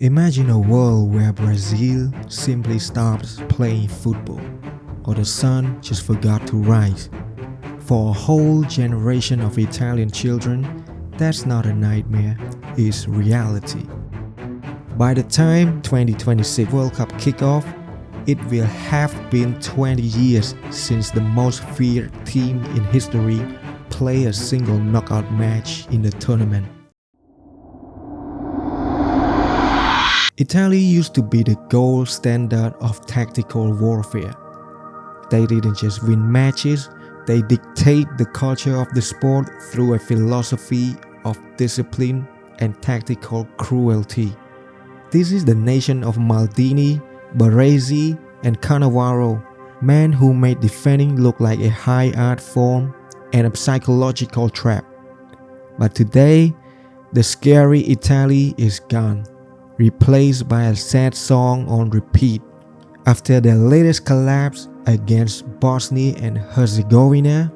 Imagine a world where Brazil simply stops playing football, or the sun just forgot to rise. For a whole generation of Italian children, that's not a nightmare, it's reality. By the time 2026 World Cup kick off, it will have been 20 years since the most feared team in history played a single knockout match in the tournament. Italy used to be the gold standard of tactical warfare. They didn't just win matches, they dictate the culture of the sport through a philosophy of discipline and tactical cruelty. This is the nation of Maldini, Baresi, and Cannavaro, men who made defending look like a high art form and a psychological trap. But today, the scary Italy is gone, replaced by a sad song on repeat. After their latest collapse against Bosnia and Herzegovina,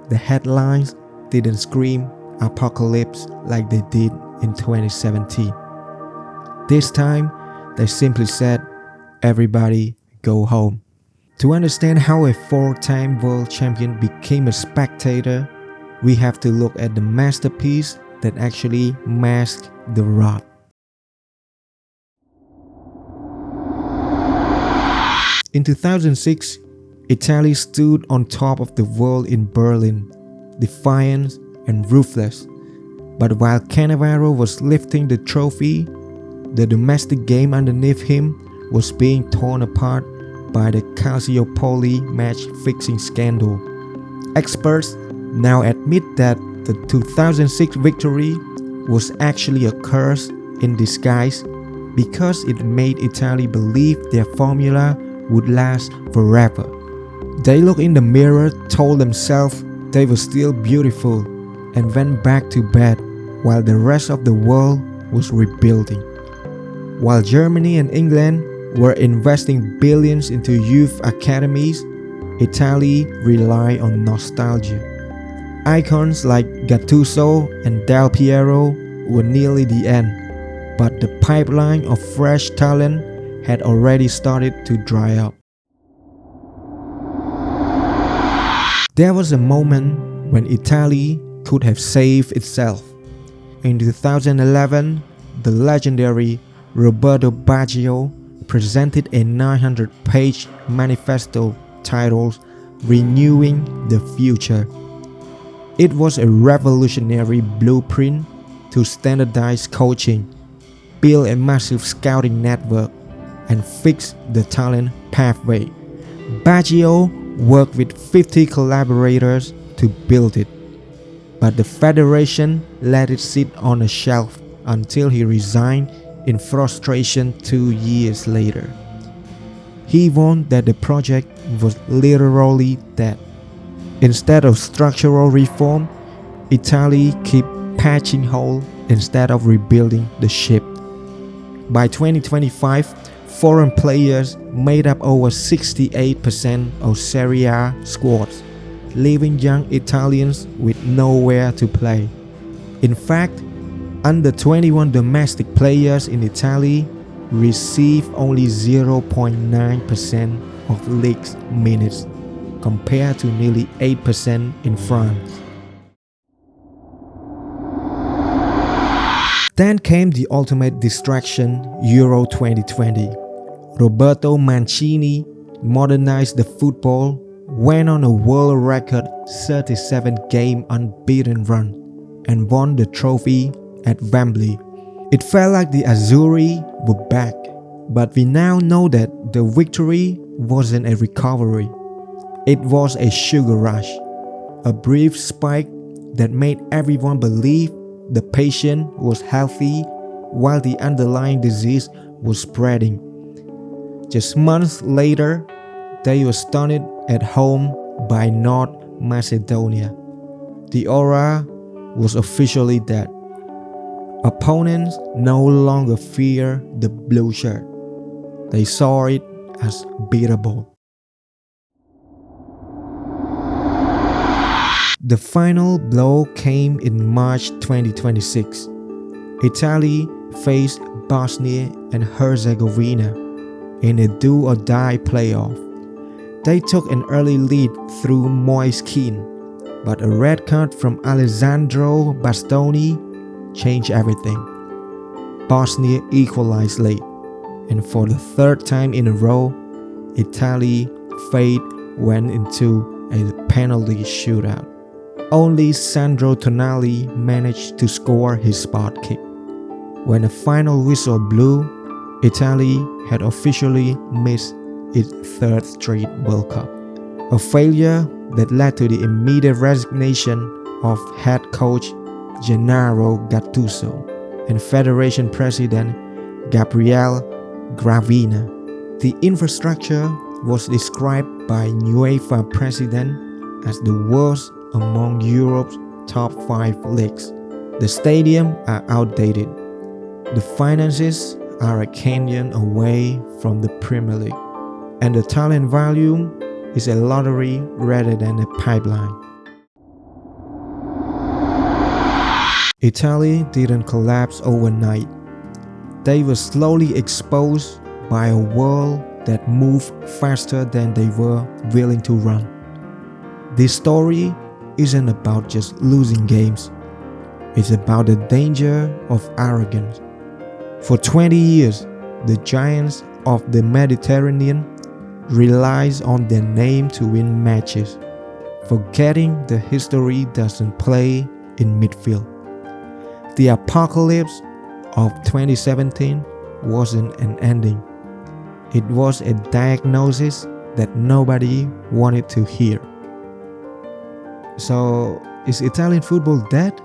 the headlines didn't scream apocalypse like they did in 2017. This time, they simply said, "Everybody go home." To understand how a four-time world champion became a spectator, we have to look at the masterpiece that actually masked the rot. In 2006, Italy stood on top of the world in Berlin, defiant and ruthless. But while Cannavaro was lifting the trophy, the domestic game underneath him was being torn apart by the Calciopoli match-fixing scandal. Experts now admit that the 2006 victory was actually a curse in disguise because it made Italy believe their formula would last forever. They looked in the mirror, told themselves they were still beautiful, and went back to bed while the rest of the world was rebuilding. While Germany and England were investing billions into youth academies, Italy relied on nostalgia. Icons like Gattuso and Del Piero were nearly the end, but the pipeline of fresh talent had already started to dry up. There was a moment when Italy could have saved itself. In 2011, the legendary Roberto Baggio presented a 900-page manifesto titled "Renewing the Future." It was a revolutionary blueprint to standardize coaching, build a massive scouting network, and fix the talent pathway. Baggio worked with 50 collaborators to build it, but the federation let it sit on a shelf until he resigned in frustration 2 years later. He warned that the project was literally dead. Instead of structural reform, Italy kept patching holes instead of rebuilding the ship. By 2025, foreign players made up over 68% of Serie A squads, leaving young Italians with nowhere to play. In fact, under 21 domestic players in Italy receive only 0.9% of league's minutes, compared to nearly 8% in France. Then came the ultimate distraction, Euro 2020. Roberto Mancini modernized the football, went on a world record 37-game unbeaten run, and won the trophy at Wembley. It felt like the Azzurri were back, but we now know that the victory wasn't a recovery. It was a sugar rush, a brief spike that made everyone believe the patient was healthy while the underlying disease was spreading. Just months later, they were stunned at home by North Macedonia. The aura was officially dead. Opponents no longer fear the blue shirt. They saw it as beatable. The final blow came in March 2026. Italy faced Bosnia and Herzegovina in a do-or-die playoff. They took an early lead through Moise Kean, but a red card from Alessandro Bastoni changed everything. Bosnia equalized late, and for the third time in a row, Italy's fate went into a penalty shootout. Only Sandro Tonali managed to score his spot kick. When the final whistle blew, Italy had officially missed its third straight World Cup, a failure that led to the immediate resignation of head coach Gennaro Gattuso and Federation President Gabriele Gravina. The infrastructure was described by UEFA President as the worst among Europe's top 5 leagues. The stadiums are outdated. The finances are a canyon away from the Premier League, and the talent volume is a lottery rather than a pipeline. Italy didn't collapse overnight. They were slowly exposed by a world that moved faster than they were willing to run. This story isn't about just losing games. It's about the danger of arrogance. For 20 years, the giants of the Mediterranean relies on their name to win matches, forgetting the history doesn't play in midfield. The apocalypse of 2017 wasn't an ending. It was a diagnosis that nobody wanted to hear. So, is Italian football dead?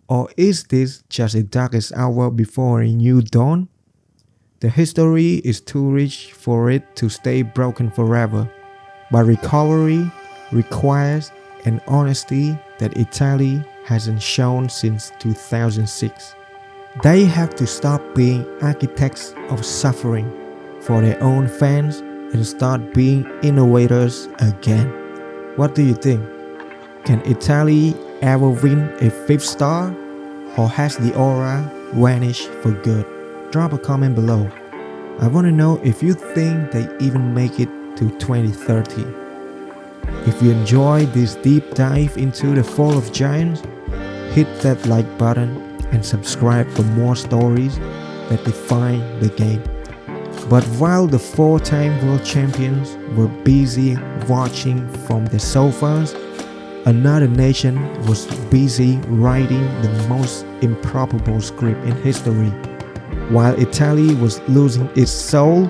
Or is this just a darkest hour before a new dawn? The history is too rich for it to stay broken forever, but recovery requires an honesty that Italy hasn't shown since 2006. They have to stop being architects of suffering for their own fans and start being innovators again. What do you think? Can Italy ever win a 5th star? Or has the aura vanished for good? Drop a comment below. I want to know if you think they even make it to 2030. If you enjoy this deep dive into the fall of giants, hit that like button and subscribe for more stories that define the game. But while the 4-time world champions were busy watching from their sofas, another nation was busy writing the most improbable script in history. While Italy was losing its soul,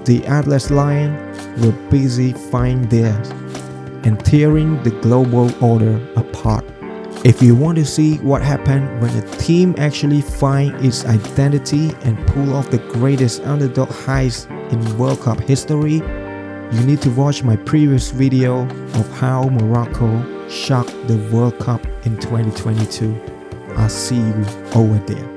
the Atlas Lions were busy finding theirs and tearing the global order apart. If you want to see what happened when a team actually finds its identity and pull off the greatest underdog heist in World Cup history, you need to watch my previous video of how Morocco shocked the World Cup in 2022. I'll see you over there.